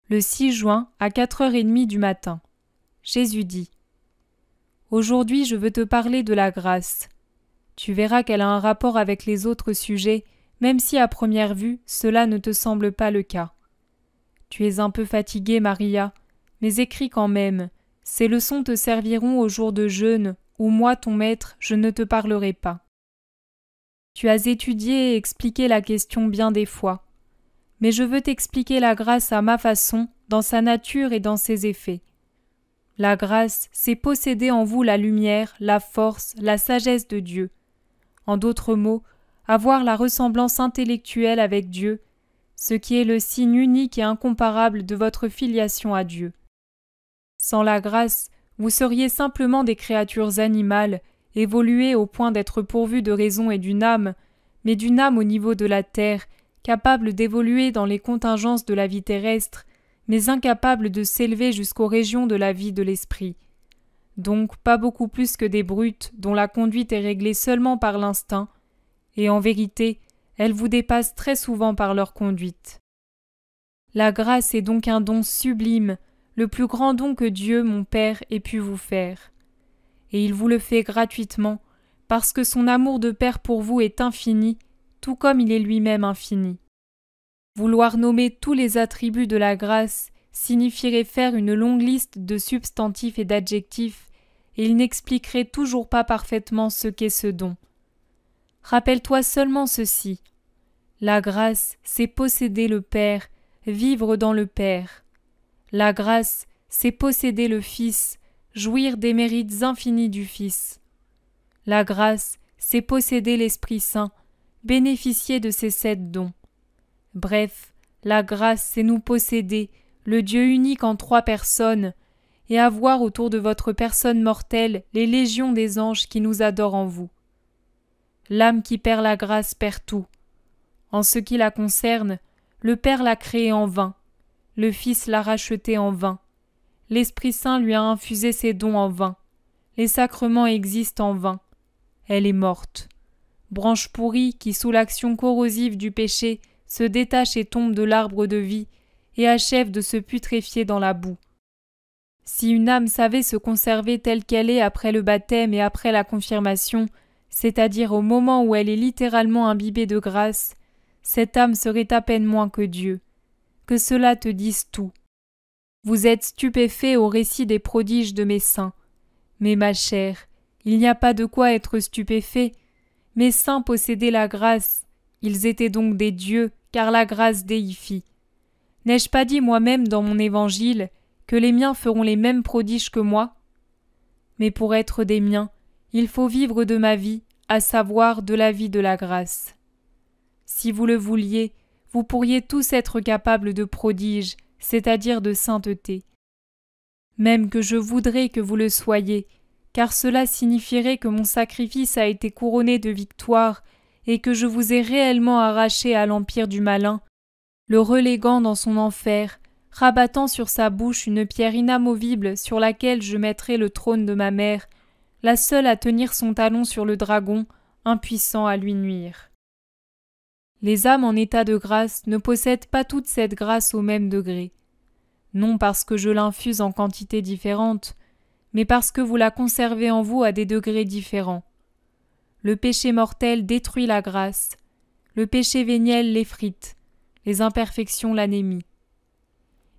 Le 6 juin à 4h30 du matin. Jésus dit : Aujourd'hui, je veux te parler de la grâce. Tu verras qu'elle a un rapport avec les autres sujets, même si à première vue, cela ne te semble pas le cas. Tu es un peu fatiguée, Maria, mais écris quand même. Ces leçons te serviront au jour de jeûne, où moi, ton maître, je ne te parlerai pas. Tu as étudié et expliqué la question bien des fois. Mais je veux t'expliquer la grâce à ma façon, dans sa nature et dans ses effets. La grâce, c'est posséder en vous la lumière, la force, la sagesse de Dieu. En d'autres mots, avoir la ressemblance intellectuelle avec Dieu, ce qui est le signe unique et incomparable de votre filiation à Dieu. Sans la grâce, vous seriez simplement des créatures animales, évoluées au point d'être pourvues de raison et d'une âme, mais d'une âme au niveau de la terre, capable d'évoluer dans les contingences de la vie terrestre, mais incapable de s'élever jusqu'aux régions de la vie de l'esprit. Donc pas beaucoup plus que des brutes dont la conduite est réglée seulement par l'instinct, et en vérité, elles vous dépassent très souvent par leur conduite. La grâce est donc un don sublime, le plus grand don que Dieu, mon Père, ait pu vous faire. Et il vous le fait gratuitement, parce que son amour de Père pour vous est infini, tout comme il est lui-même infini. Vouloir nommer tous les attributs de la grâce signifierait faire une longue liste de substantifs et d'adjectifs, et il n'expliquerait toujours pas parfaitement ce qu'est ce don. Rappelle-toi seulement ceci. La grâce, c'est posséder le Père, vivre dans le Père. La grâce, c'est posséder le Fils, jouir des mérites infinis du Fils. La grâce, c'est posséder l'Esprit Saint, bénéficier de ses 7 dons. Bref, la grâce, c'est nous posséder, le Dieu unique en 3 personnes, et avoir autour de votre personne mortelle les légions des anges qui nous adorent en vous. L'âme qui perd la grâce perd tout. En ce qui la concerne, le Père l'a créée en vain, le Fils l'a rachetée en vain, l'Esprit Saint lui a infusé ses dons en vain, les sacrements existent en vain. Elle est morte. Branche pourrie qui, sous l'action corrosive du péché, se détache et tombe de l'arbre de vie et achève de se putréfier dans la boue. Si une âme savait se conserver telle qu'elle est après le baptême et après la confirmation, c'est-à-dire au moment où elle est littéralement imbibée de grâce, cette âme serait à peine moins que Dieu. Que cela te dise tout. Vous êtes stupéfait au récit des prodiges de mes saints. Mais ma chère, il n'y a pas de quoi être stupéfait. Mes saints possédaient la grâce. Ils étaient donc des dieux, car la grâce déifie. N'ai-je pas dit moi-même dans mon évangile que les miens feront les mêmes prodiges que moi ? Mais pour être des miens, il faut vivre de ma vie, à savoir de la vie de la grâce. Si vous le vouliez, vous pourriez tous être capables de prodiges, c'est-à-dire de sainteté. Même que je voudrais que vous le soyez, car cela signifierait que mon sacrifice a été couronné de victoire et que je vous ai réellement arraché à l'empire du malin, le reléguant dans son enfer, rabattant sur sa bouche une pierre inamovible sur laquelle je mettrai le trône de ma mère, la seule à tenir son talon sur le dragon, impuissant à lui nuire. Les âmes en état de grâce ne possèdent pas toute cette grâce au même degré. Non parce que je l'infuse en quantité différente, mais parce que vous la conservez en vous à des degrés différents. Le péché mortel détruit la grâce, le péché véniel l'effrite, les imperfections l'anémient.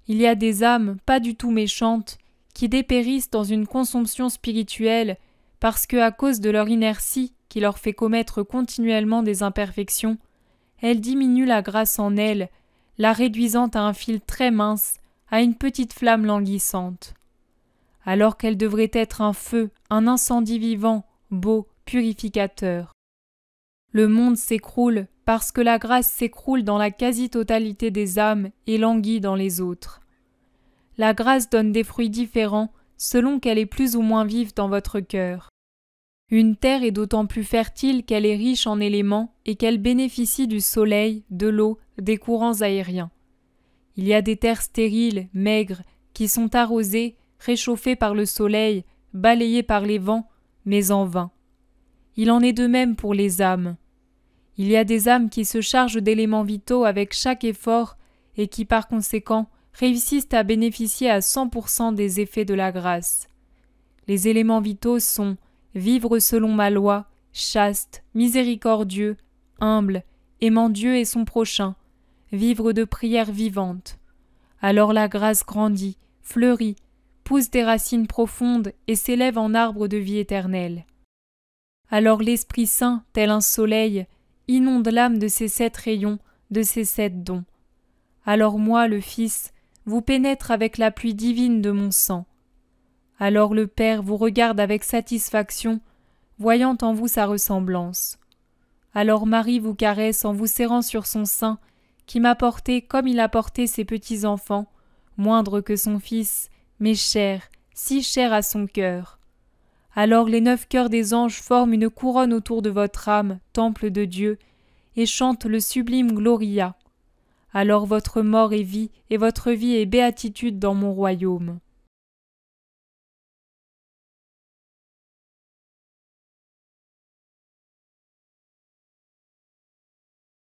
Il y a des âmes pas du tout méchantes qui dépérissent dans une consomption spirituelle parce que, à cause de leur inertie qui leur fait commettre continuellement des imperfections, elles diminuent la grâce en elles, la réduisant à un fil très mince, à une petite flamme languissante. Alors qu'elle devrait être un feu, un incendie vivant, beau, purificateur. Le monde s'écroule parce que la grâce s'écroule dans la quasi-totalité des âmes et languit dans les autres. La grâce donne des fruits différents selon qu'elle est plus ou moins vive dans votre cœur. Une terre est d'autant plus fertile qu'elle est riche en éléments et qu'elle bénéficie du soleil, de l'eau, des courants aériens. Il y a des terres stériles, maigres, qui sont arrosées, réchauffées par le soleil, balayées par les vents, mais en vain. Il en est de même pour les âmes. Il y a des âmes qui se chargent d'éléments vitaux avec chaque effort et qui par conséquent réussissent à bénéficier à 100% des effets de la grâce. Les éléments vitaux sont vivre selon ma loi, chaste, miséricordieux, humble, aimant Dieu et son prochain, vivre de prières vivantes. Alors la grâce grandit, fleurit, pousse des racines profondes et s'élève en arbre de vie éternelle. Alors l'Esprit Saint, tel un soleil, inonde l'âme de ses 7 rayons, de ses 7 dons. Alors moi, le Fils, vous pénètre avec la pluie divine de mon sang. Alors le Père vous regarde avec satisfaction, voyant en vous sa ressemblance. Alors Marie vous caresse en vous serrant sur son sein, qui m'a porté comme il a porté ses petits-enfants, moindre que son Fils, mais cher, si cher à son cœur. Alors les 9 cœurs des anges forment une couronne autour de votre âme, temple de Dieu, et chantent le sublime Gloria. Alors votre mort est vie, et votre vie est béatitude dans mon royaume.